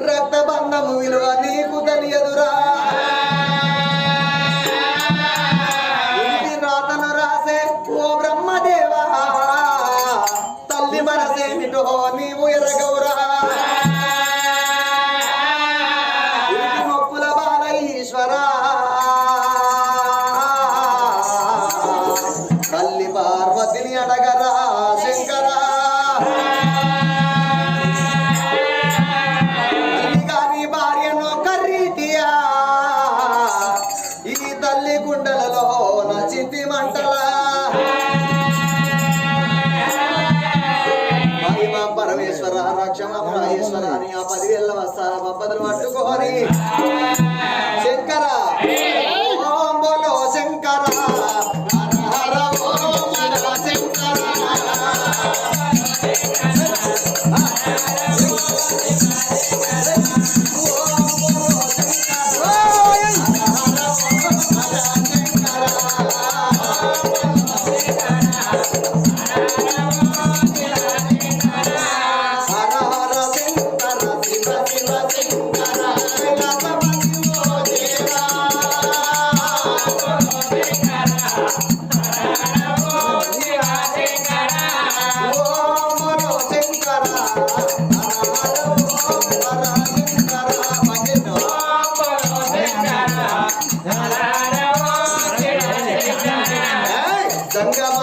రక్తబంధము విలువ నీకు తెలియదురా రాతను రాసే ఓ బ్రహ్మదేవా తల్లి మనసేమిటో నీవు ఎరగవురా మొక్కుల బాల ఈశ్వరా తల్లి పార్వతిని అడగరా శంకరా కాని భార్యను కర్రీతియా ఈ తల్లి గుండెలలో నచితి మంటలా మహిమ పరమేశ్వర రక్షమ మహేశ్వర అని ఆ 10,000 వస్తాల బొబ్బలు పట్టుకొని శంకర ఓం బోలో శంకర హర హర ఓం హర శంకర సంగమ